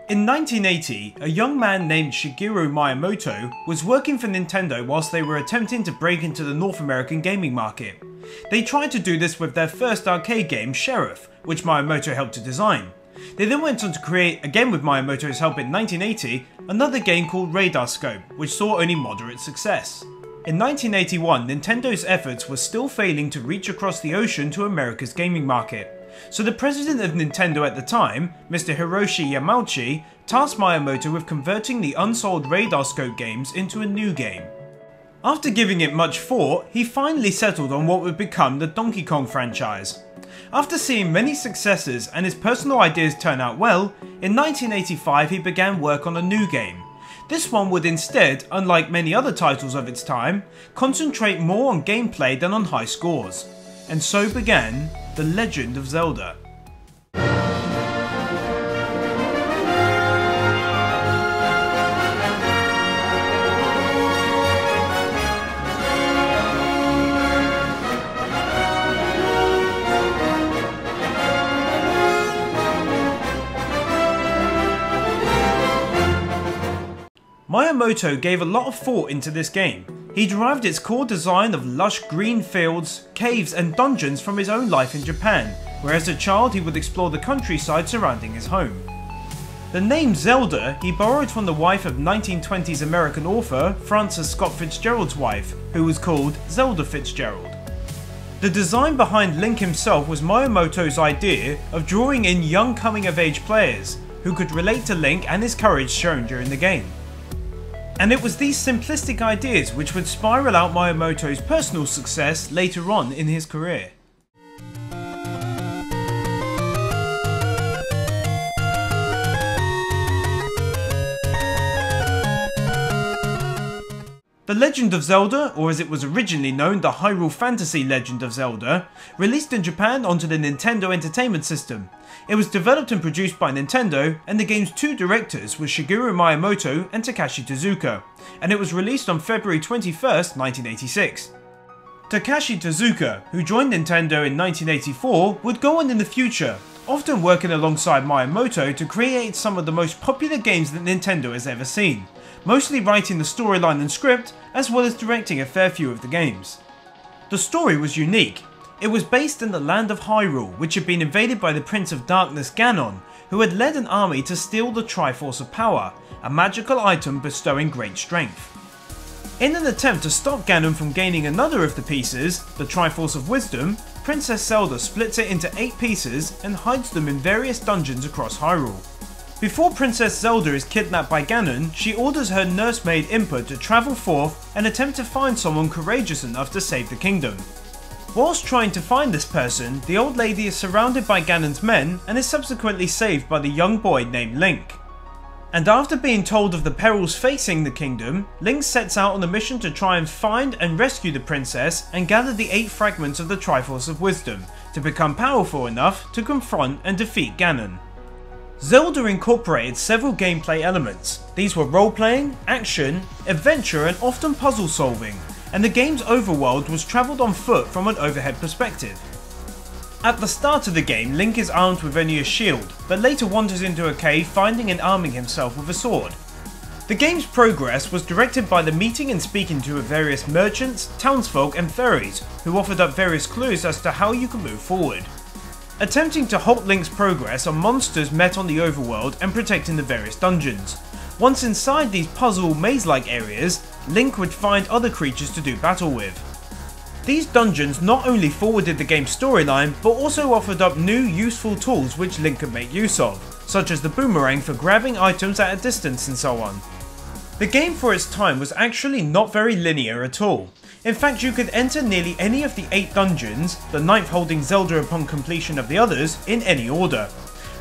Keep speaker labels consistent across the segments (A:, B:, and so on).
A: In 1980, a young man named Shigeru Miyamoto was working for Nintendo whilst they were attempting to break into the North American gaming market. They tried to do this with their first arcade game, Sheriff, which Miyamoto helped to design. They then went on to create, again with Miyamoto's help in 1980, another game called Radar Scope, which saw only moderate success. In 1981, Nintendo's efforts were still failing to reach across the ocean to America's gaming market. So the president of Nintendo at the time, Mr. Hiroshi Yamauchi, tasked Miyamoto with converting the unsold Radar Scope games into a new game. After giving it much thought, he finally settled on what would become the Donkey Kong franchise. After seeing many successes and his personal ideas turn out well, in 1985 he began work on a new game. This one would instead, unlike many other titles of its time, concentrate more on gameplay than on high scores. And so began The Legend of Zelda. Miyamoto gave a lot of thought into this game. He derived its core design of lush green fields, caves and dungeons from his own life in Japan, where as a child he would explore the countryside surrounding his home. The name Zelda he borrowed from the wife of 1920s American author Frances Scott Fitzgerald's wife, who was called Zelda Fitzgerald. The design behind Link himself was Miyamoto's idea of drawing in young coming-of-age players, who could relate to Link and his courage shown during the game. And it was these simplistic ideas which would spiral out Miyamoto's personal success later on in his career. The Legend of Zelda, or as it was originally known, the Hyrule Fantasy Legend of Zelda, released in Japan onto the Nintendo Entertainment System. It was developed and produced by Nintendo, and the game's two directors were Shigeru Miyamoto and Takashi Tezuka, and it was released on February 21st, 1986. Takashi Tezuka, who joined Nintendo in 1984, would go on in the future, often working alongside Miyamoto to create some of the most popular games that Nintendo has ever seen, mostly writing the storyline and script, as well as directing a fair few of the games. The story was unique. It was based in the land of Hyrule, which had been invaded by the Prince of Darkness Ganon, who had led an army to steal the Triforce of Power, a magical item bestowing great strength. In an attempt to stop Ganon from gaining another of the pieces, the Triforce of Wisdom, Princess Zelda splits it into 8 pieces and hides them in various dungeons across Hyrule. Before Princess Zelda is kidnapped by Ganon, she orders her nursemaid Impa to travel forth and attempt to find someone courageous enough to save the kingdom. Whilst trying to find this person, the old lady is surrounded by Ganon's men and is subsequently saved by the young boy named Link. And after being told of the perils facing the kingdom, Link sets out on a mission to try and find and rescue the princess and gather the 8 fragments of the Triforce of Wisdom to become powerful enough to confront and defeat Ganon. Zelda incorporated several gameplay elements. These were role-playing, action, adventure and often puzzle solving, and the game's overworld was travelled on foot from an overhead perspective. At the start of the game, Link is armed with only a shield, but later wanders into a cave finding and arming himself with a sword. The game's progress was directed by the meeting and speaking to of various merchants, townsfolk and fairies, who offered up various clues as to how you could move forward. Attempting to halt Link's progress are monsters met on the overworld and protecting the various dungeons. Once inside these puzzle maze-like areas, Link would find other creatures to do battle with. These dungeons not only forwarded the game's storyline, but also offered up new useful tools which Link could make use of, such as the boomerang for grabbing items at a distance and so on. The game for its time was actually not very linear at all. In fact, you could enter nearly any of the 8 dungeons, the 9th holding Zelda upon completion of the others, in any order.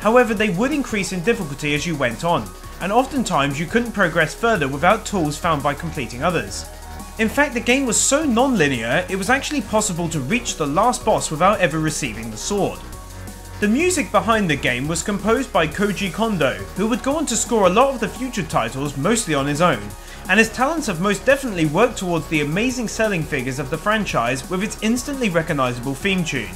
A: However, they would increase in difficulty as you went on, and oftentimes you couldn't progress further without tools found by completing others. In fact, the game was so non-linear, it was actually possible to reach the last boss without ever receiving the sword. The music behind the game was composed by Koji Kondo, who would go on to score a lot of the future titles mostly on his own, and his talents have most definitely worked towards the amazing selling figures of the franchise with its instantly recognisable theme tune.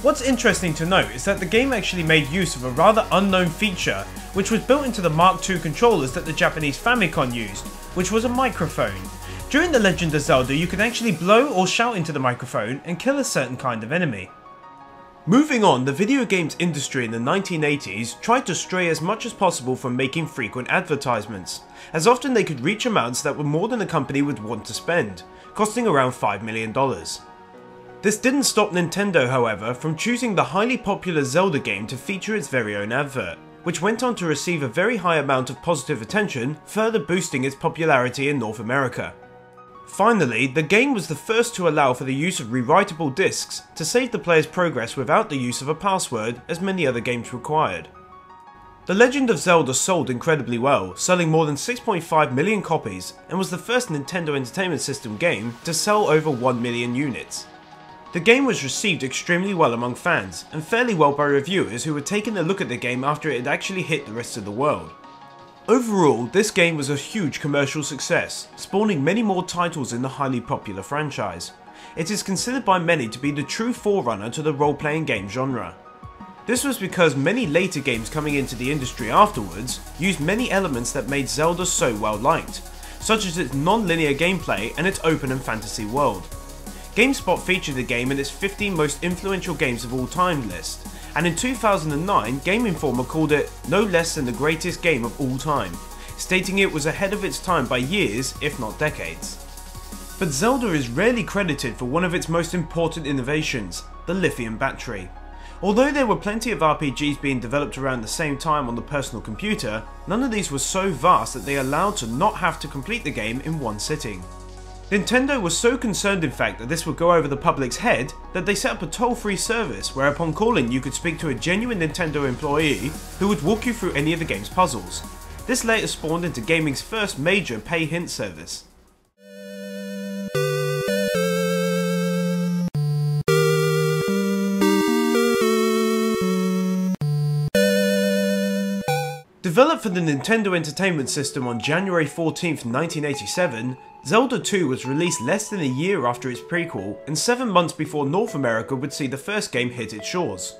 A: What's interesting to note is that the game actually made use of a rather unknown feature, which was built into the Mark II controllers that the Japanese Famicom used, which was a microphone. During The Legend of Zelda, you could actually blow or shout into the microphone and kill a certain kind of enemy. Moving on, the video games industry in the 1980s tried to stray as much as possible from making frequent advertisements, as often they could reach amounts that were more than a company would want to spend, costing around $5 million. This didn't stop Nintendo, however, from choosing the highly popular Zelda game to feature its very own advert, which went on to receive a very high amount of positive attention, further boosting its popularity in North America. Finally, the game was the first to allow for the use of rewritable discs to save the player's progress without the use of a password, as many other games required. The Legend of Zelda sold incredibly well, selling more than 6.5 million copies, and was the first Nintendo Entertainment System game to sell over 1 million units. The game was received extremely well among fans, and fairly well by reviewers who were taking a look at the game after it had actually hit the rest of the world. Overall, this game was a huge commercial success, spawning many more titles in the highly popular franchise. It is considered by many to be the true forerunner to the role-playing game genre. This was because many later games coming into the industry afterwards used many elements that made Zelda so well liked, such as its non-linear gameplay and its open and fantasy world. GameSpot featured the game in its 15 most influential games of all time list, and in 2009 Game Informer called it no less than the greatest game of all time, stating it was ahead of its time by years, if not decades. But Zelda is rarely credited for one of its most important innovations, the lithium battery. Although there were plenty of RPGs being developed around the same time on the personal computer, none of these were so vast that they allowed to not have to complete the game in one sitting. Nintendo was so concerned in fact that this would go over the public's head that they set up a toll-free service where upon calling you could speak to a genuine Nintendo employee who would walk you through any of the game's puzzles. This later spawned into gaming's first major pay hint service. Developed for the Nintendo Entertainment System on January 14th, 1987, Zelda 2 was released less than a year after its prequel and 7 months before North America would see the first game hit its shores.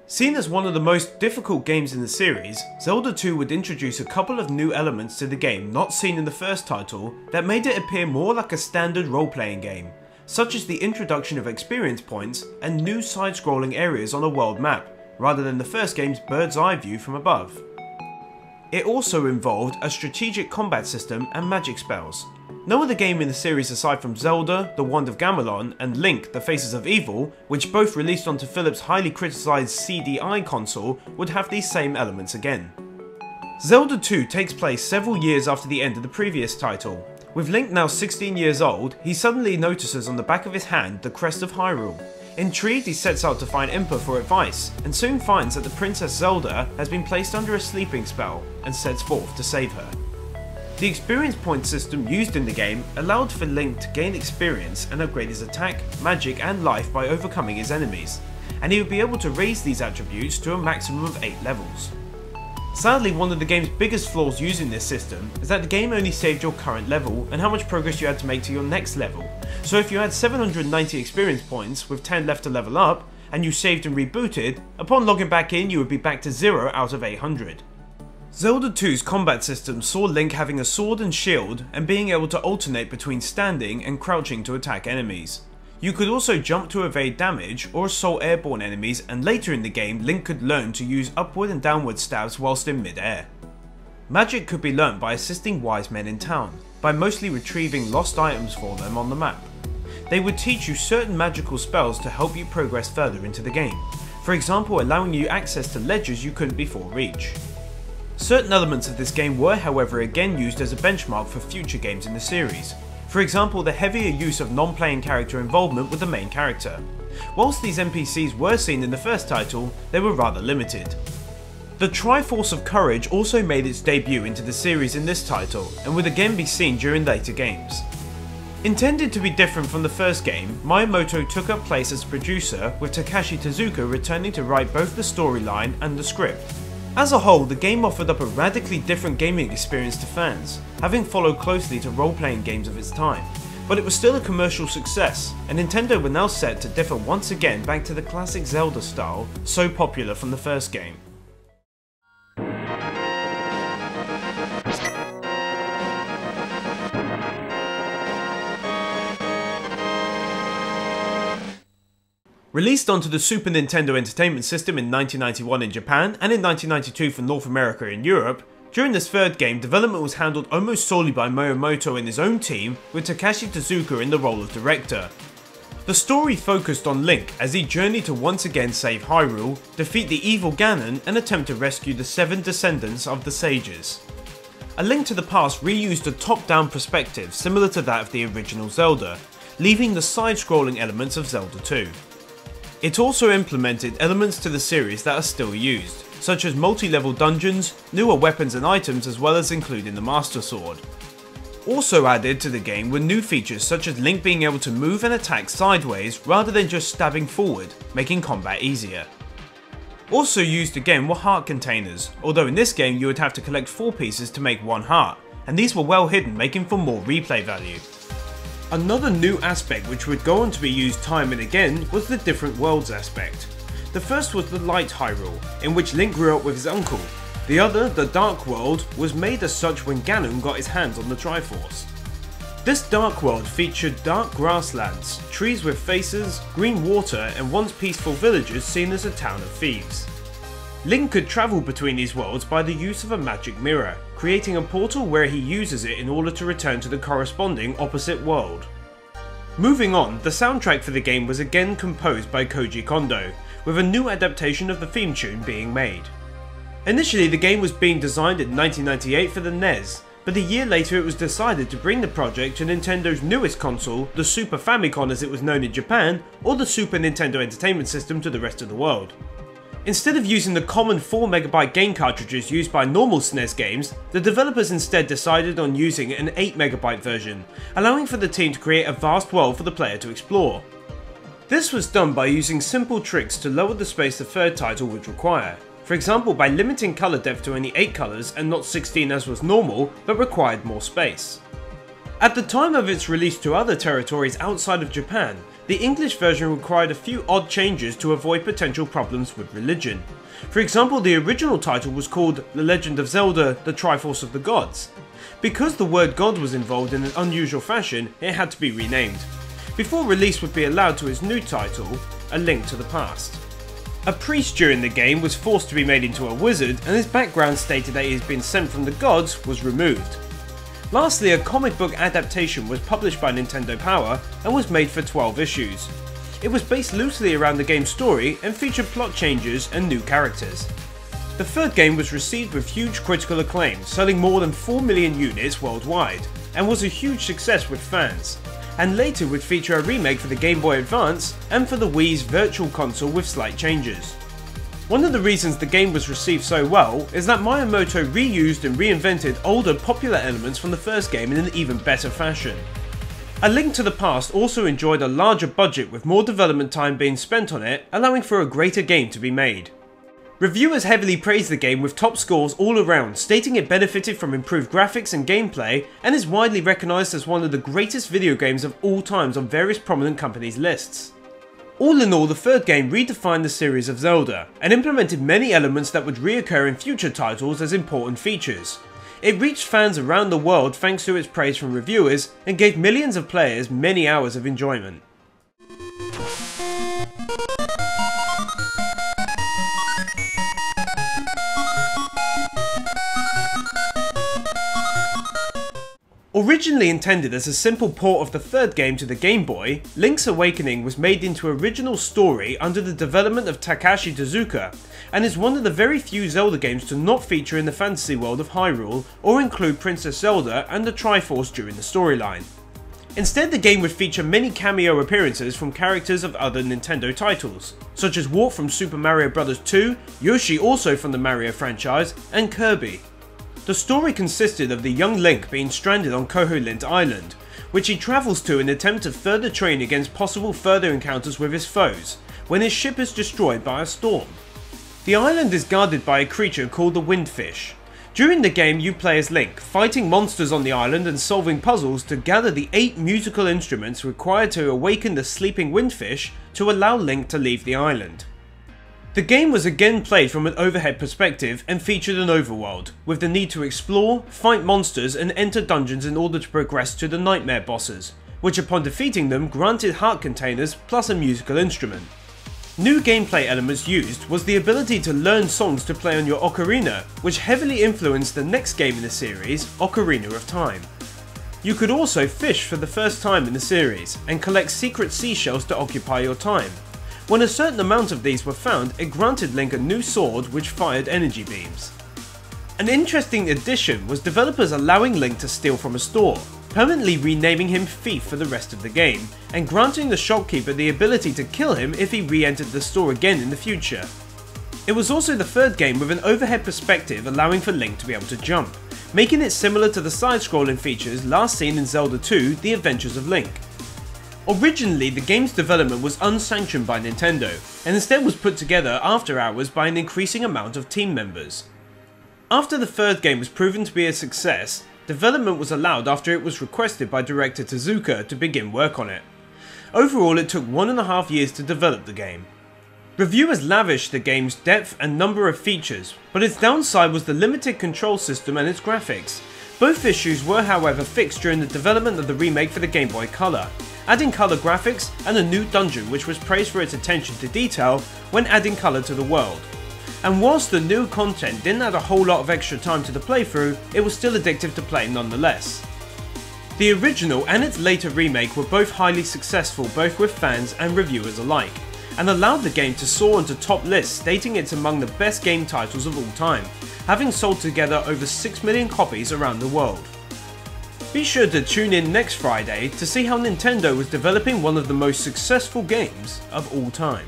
A: Seen as one of the most difficult games in the series, Zelda 2 would introduce a couple of new elements to the game not seen in the first title that made it appear more like a standard role-playing game, such as the introduction of experience points and new side-scrolling areas on a world map, rather than the first game's bird's eye view from above. It also involved a strategic combat system and magic spells. No other game in the series aside from Zelda, The Wand of Gamelon, and Link, The Faces of Evil, which both released onto Philips' highly criticised CDI console, would have these same elements again. Zelda 2 takes place several years after the end of the previous title. With Link now 16 years old, he suddenly notices on the back of his hand the crest of Hyrule. Intrigued, he sets out to find Impa for advice, and soon finds that the Princess Zelda has been placed under a sleeping spell, and sets forth to save her. The experience point system used in the game allowed for Link to gain experience and upgrade his attack, magic and life by overcoming his enemies, and he would be able to raise these attributes to a maximum of 8 levels. Sadly, one of the game's biggest flaws using this system is that the game only saved your current level and how much progress you had to make to your next level. So if you had 790 experience points with 10 left to level up, and you saved and rebooted, upon logging back in you would be back to 0 out of 800. Zelda 2's combat system saw Link having a sword and shield and being able to alternate between standing and crouching to attack enemies. You could also jump to evade damage or assault airborne enemies, and later in the game Link could learn to use upward and downward stabs whilst in mid-air. Magic could be learnt by assisting wise men in town, by mostly retrieving lost items for them on the map. They would teach you certain magical spells to help you progress further into the game, for example allowing you access to ledges you couldn't before reach. Certain elements of this game were however again used as a benchmark for future games in the series. For example, the heavier use of non-playing character involvement with the main character. Whilst these NPCs were seen in the first title, they were rather limited. The Triforce of Courage also made its debut into the series in this title, and would again be seen during later games. Intended to be different from the first game, Miyamoto took up place as producer, with Takashi Tezuka returning to write both the storyline and the script. As a whole, the game offered up a radically different gaming experience to fans, having followed closely to role-playing games of its time, but it was still a commercial success, and Nintendo were now set to differ once again back to the classic Zelda style, so popular from the first game. Released onto the Super Nintendo Entertainment System in 1991 in Japan and in 1992 for North America and Europe, during this third game, development was handled almost solely by Miyamoto and his own team, with Takashi Tezuka in the role of director. The story focused on Link as he journeyed to once again save Hyrule, defeat the evil Ganon, and attempt to rescue the 7 descendants of the Sages. A Link to the Past reused a top-down perspective similar to that of the original Zelda, leaving the side-scrolling elements of Zelda 2. It also implemented elements to the series that are still used, such as multi-level dungeons, newer weapons and items, as well as including the Master Sword. Also added to the game were new features such as Link being able to move and attack sideways rather than just stabbing forward, making combat easier. Also used again were heart containers, although in this game you would have to collect 4 pieces to make 1 heart, and these were well hidden, making for more replay value. Another new aspect which would go on to be used time and again was the different worlds aspect. The first was the Light Hyrule, in which Link grew up with his uncle. The other, the Dark World, was made as such when Ganon got his hands on the Triforce. This Dark World featured dark grasslands, trees with faces, green water, and once peaceful villages seen as a town of thieves. Link could travel between these worlds by the use of a magic mirror, creating a portal where he uses it in order to return to the corresponding opposite world. Moving on, the soundtrack for the game was again composed by Koji Kondo, with a new adaptation of the theme tune being made. Initially the game was being designed in 1998 for the NES, but a year later it was decided to bring the project to Nintendo's newest console, the Super Famicom as it was known in Japan, or the Super Nintendo Entertainment System to the rest of the world. Instead of using the common 4MB game cartridges used by normal SNES games, the developers instead decided on using an 8MB version, allowing for the team to create a vast world for the player to explore. This was done by using simple tricks to lower the space the third title would require. For example, by limiting colour depth to only 8 colours and not 16 as was normal, but required more space. At the time of its release to other territories outside of Japan, the English version required a few odd changes to avoid potential problems with religion. For example, the original title was called The Legend of Zelda: The Triforce of the Gods. Because the word God was involved in an unusual fashion, it had to be renamed. Before release would be allowed to its new title, A Link to the Past. A priest during the game was forced to be made into a wizard, and his background stated that he had been sent from the gods was removed. Lastly, a comic book adaptation was published by Nintendo Power and was made for 12 issues. It was based loosely around the game's story and featured plot changes and new characters. The third game was received with huge critical acclaim, selling more than 4 million units worldwide, and was a huge success with fans, and later would feature a remake for the Game Boy Advance and for the Wii's Virtual Console with slight changes. One of the reasons the game was received so well is that Miyamoto reused and reinvented older popular elements from the first game in an even better fashion. A Link to the Past also enjoyed a larger budget with more development time being spent on it, allowing for a greater game to be made. Reviewers heavily praised the game with top scores all around, stating it benefited from improved graphics and gameplay and is widely recognised as one of the greatest video games of all times on various prominent companies' lists. All in all, the third game redefined the series of Zelda and implemented many elements that would reoccur in future titles as important features. It reached fans around the world thanks to its praise from reviewers and gave millions of players many hours of enjoyment. Originally intended as a simple port of the third game to the Game Boy, Link's Awakening was made into an original story under the development of Takashi Tezuka, and is one of the very few Zelda games to not feature in the fantasy world of Hyrule or include Princess Zelda and the Triforce during the storyline. Instead, the game would feature many cameo appearances from characters of other Nintendo titles, such as Wart from Super Mario Bros. 2, Yoshi also from the Mario franchise, and Kirby. The story consisted of the young Link being stranded on Koholint Island, which he travels to in an attempt to further train against possible further encounters with his foes, when his ship is destroyed by a storm. The island is guarded by a creature called the Windfish. During the game you play as Link, fighting monsters on the island and solving puzzles to gather the 8 musical instruments required to awaken the sleeping Windfish to allow Link to leave the island. The game was again played from an overhead perspective and featured an overworld, with the need to explore, fight monsters and enter dungeons in order to progress to the nightmare bosses, which upon defeating them granted heart containers plus a musical instrument. New gameplay elements used was the ability to learn songs to play on your ocarina, which heavily influenced the next game in the series, Ocarina of Time. You could also fish for the first time in the series, and collect secret seashells to occupy your time. When a certain amount of these were found, it granted Link a new sword which fired energy beams. An interesting addition was developers allowing Link to steal from a store, permanently renaming him Thief for the rest of the game, and granting the shopkeeper the ability to kill him if he re-entered the store again in the future. It was also the third game with an overhead perspective allowing for Link to be able to jump, making it similar to the side-scrolling features last seen in Zelda 2: The Adventures of Link. Originally, the game's development was unsanctioned by Nintendo, and instead was put together after hours by an increasing amount of team members. After the third game was proven to be a success, development was allowed after it was requested by director Tezuka to begin work on it. Overall, it took 1.5 years to develop the game. Reviewers lavished the game's depth and number of features, but its downside was the limited control system and its graphics. Both issues were however fixed during the development of the remake for the Game Boy Color, adding colour graphics and a new dungeon which was praised for its attention to detail when adding colour to the world. And whilst the new content didn't add a whole lot of extra time to the playthrough, it was still addictive to play nonetheless. The original and its later remake were both highly successful both with fans and reviewers alike, and allowed the game to soar onto top lists, stating it's among the best game titles of all time, having sold together over 6 million copies around the world. Be sure to tune in next Friday to see how Nintendo was developing one of the most successful games of all time.